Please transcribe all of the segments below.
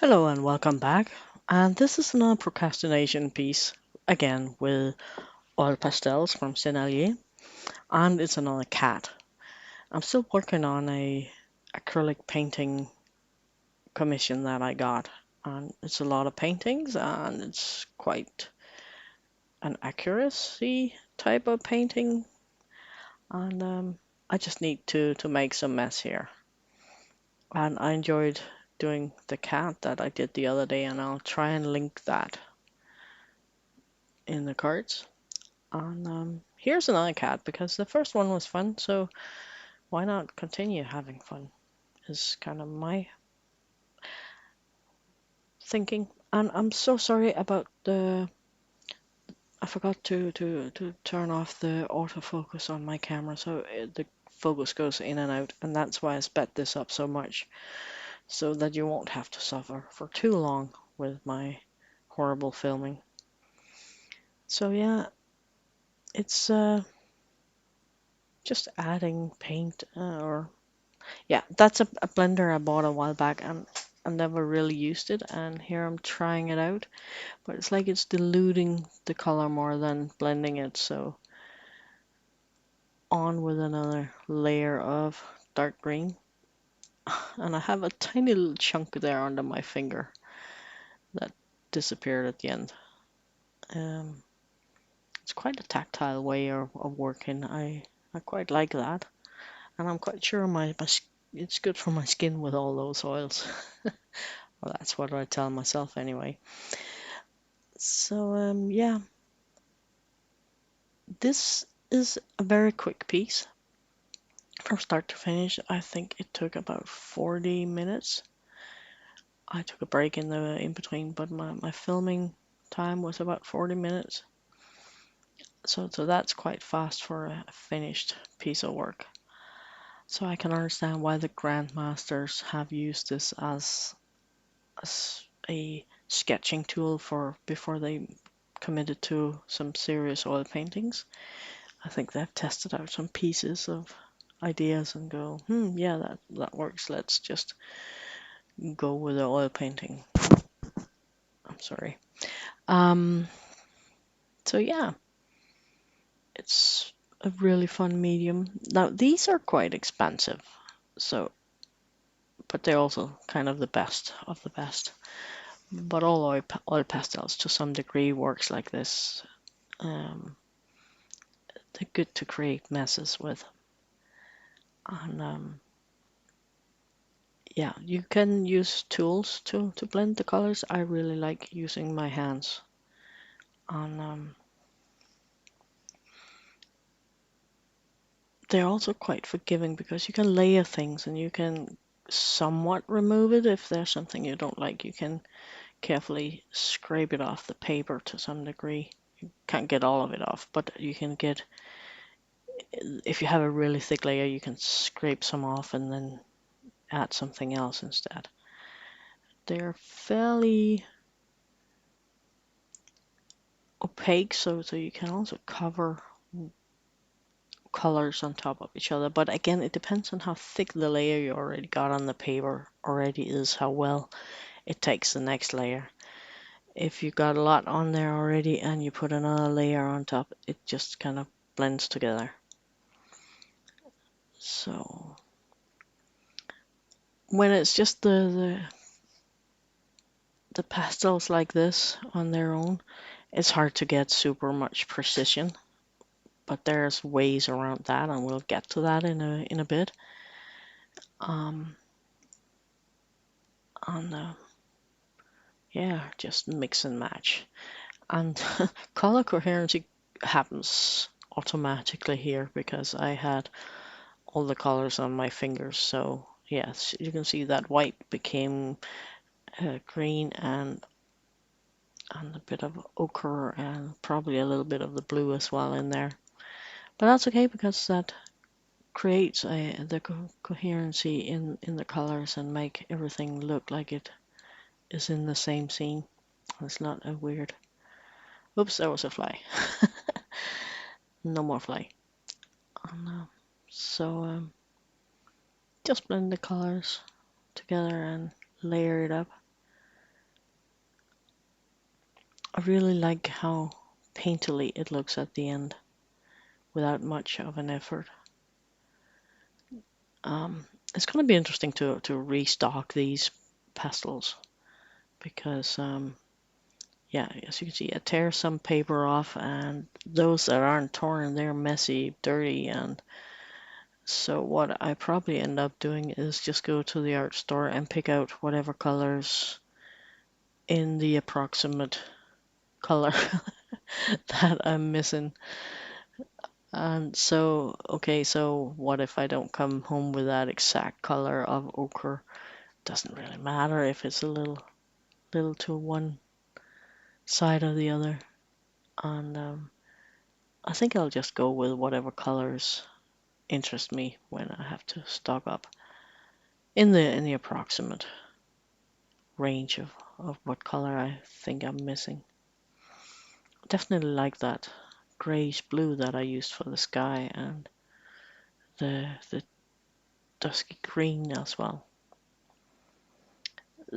Hello and welcome back. And this is another procrastination piece, again with oil pastels from Sennelier, and it's another cat. I'm still working on a acrylic painting commission that I got, and it's a lot of paintings, and it's quite an accuracy type of painting, and I just need to make some mess here. And I enjoyed doing the cat that I did the other day, and I'll try and link that in the cards. And here's another cat because the first one was fun, so why not continue having fun? Is kind of my thinking. And I'm so sorry about the. I forgot to turn off the autofocus on my camera, so the focus goes in and out, and that's why I sped this up so much, so that you won't have to suffer for too long with my horrible filming. So yeah, it's just adding paint or yeah, that's a blender I bought a while back and I never really used it. And here I'm trying it out, but it's like it's diluting the color more than blending it. So on with another layer of dark green. And I have a tiny little chunk there under my finger that disappeared at the end. Um, it's quite a tactile way of working. I quite like that. And I'm quite sure it's good for my skin with all those oils. Well, that's what I tell myself anyway. So yeah, this is a very quick piece from start to finish. I think it took about 40 minutes. I took a break in between, but my filming time was about 40 minutes. So that's quite fast for a finished piece of work. So I can understand why the grandmasters have used this as a sketching tool for before they committed to some serious oil paintings. I think they've tested out some pieces of ideas and go, yeah, that works. Let's just go with the oil painting. I'm sorry. Um, so yeah, it's a really fun medium. Now these are quite expensive, so but they're also kind of the best of the best. But all oil pastels to some degree works like this. Um, they're good to create messes with, and yeah, you can use tools to blend the colors. I really like using my hands. And they're also quite forgiving because you can layer things and you can somewhat remove it if there's something you don't like. You can carefully scrape it off the paper to some degree. You can't get all of it off, but you can get, if you have a really thick layer, you can scrape some off and then add something else instead. They're fairly opaque, so you can also cover colors on top of each other. But again, it depends on how thick the layer you already got on the paper already is, how well it takes the next layer. If you got a lot on there already and you put another layer on top, it just kind of blends together. So when it's just the pastels like this on their own, it's hard to get super much precision. But there's ways around that, and we'll get to that in a bit. Um, and yeah, just mix and match. And color coherency happens automatically here because I had all the colors on my fingers. So yes, you can see that white became green and a bit of ochre and probably a little bit of the blue as well in there. But that's okay because that creates the coherency in the colors and make everything look like it is in the same scene. It's not a weird. Oops, there was a fly. No more fly. Oh, no. So just blend the colors together and layer it up. I really like how painterly it looks at the end without much of an effort. It's going to be interesting to restock these pastels because yeah, as you can see, I tear some paper off, and those that aren't torn, they're messy, dirty, and so what I probably end up doing is just go to the art store and pick out whatever colors in the approximate color that I'm missing. And so, okay, so what if I don't come home with that exact color of ochre? Doesn't really matter if it's a little to one side or the other. And I think I'll just go with whatever colors interest me when I have to stock up in the approximate range of what color I think I'm missing. Definitely like that grayish blue that I used for the sky, and the dusky green as well.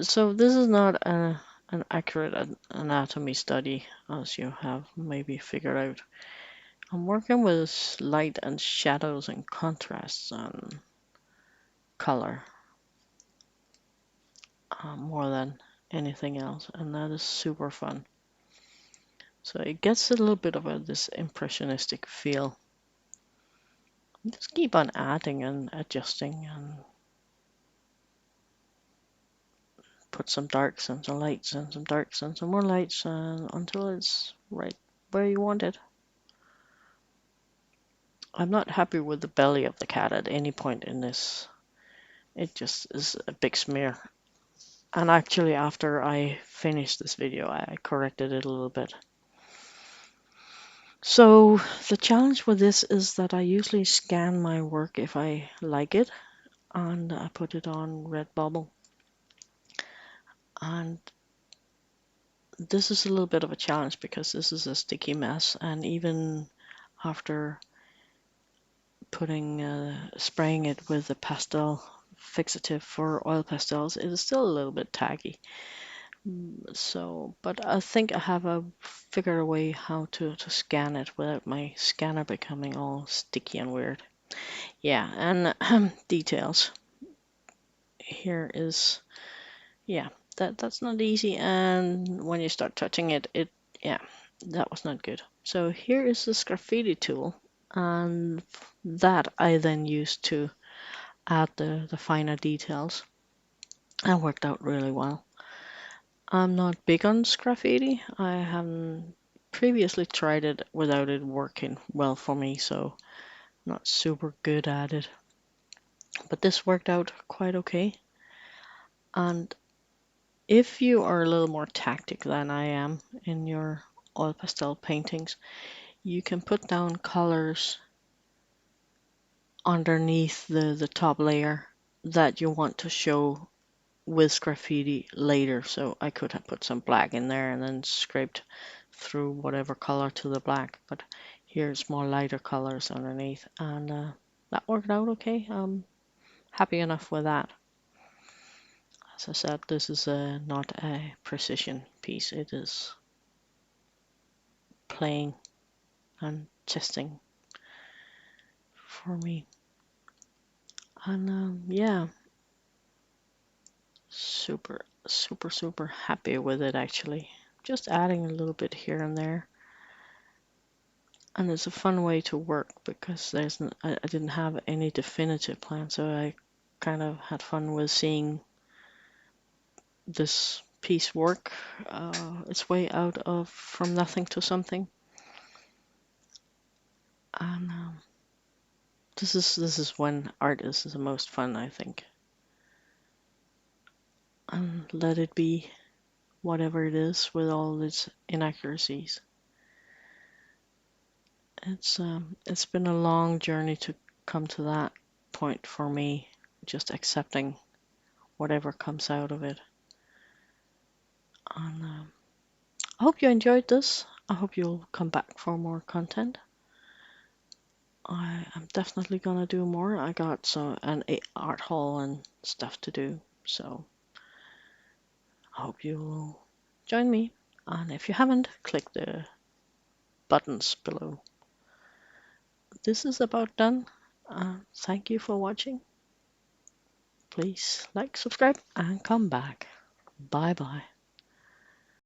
So this is not an accurate anatomy study, as you have maybe figured out. I'm working with light and shadows and contrasts and color more than anything else, and that is super fun. So it gets a little bit of this impressionistic feel. Just keep on adding and adjusting and put some darks and some lights and some darks and some more lights until it's right where you want it. I'm not happy with the belly of the cat at any point in this. It just is a big smear. And actually after I finished this video, I corrected it a little bit. So the challenge with this is that I usually scan my work if I like it, and I put it on Redbubble. And this is a little bit of a challenge because this is a sticky mess, and even after spraying it with the pastel fixative for oil pastels, it is still a little bit taggy. So, but I think I have figured a way how to scan it without my scanner becoming all sticky and weird. Yeah, and details. Here is, yeah, that's not easy, and when you start touching it, yeah, that was not good. So here is this graffiti tool, and that I then used to add the finer details, and worked out really well. I'm not big on graffiti. I haven't previously tried it without it working well for me, so I'm not super good at it. But this worked out quite okay. And if you are a little more tactic than I am in your oil pastel paintings, you can put down colors underneath the top layer that you want to show with graffiti later. So I could have put some black in there and then scraped through whatever color to the black, but here's more lighter colors underneath, and that worked out okay. I'm happy enough with that. As I said, this is not a precision piece. It is playing and testing for me. And yeah, super, super, super happy with it actually. Just adding a little bit here and there. And it's a fun way to work because I didn't have any definitive plan, so I kind of had fun with seeing this piece work its way out of from nothing to something. And this is when art is the most fun, I think. And let it be whatever it is with all its inaccuracies. It's been a long journey to come to that point for me, just accepting whatever comes out of it. And I hope you enjoyed this. I hope you'll come back for more content. I am definitely gonna do more. I got an art haul and stuff to do, so I hope you will join me. And if you haven't, click the buttons below. This is about done. Thank you for watching. Please like, subscribe, and come back. Bye bye.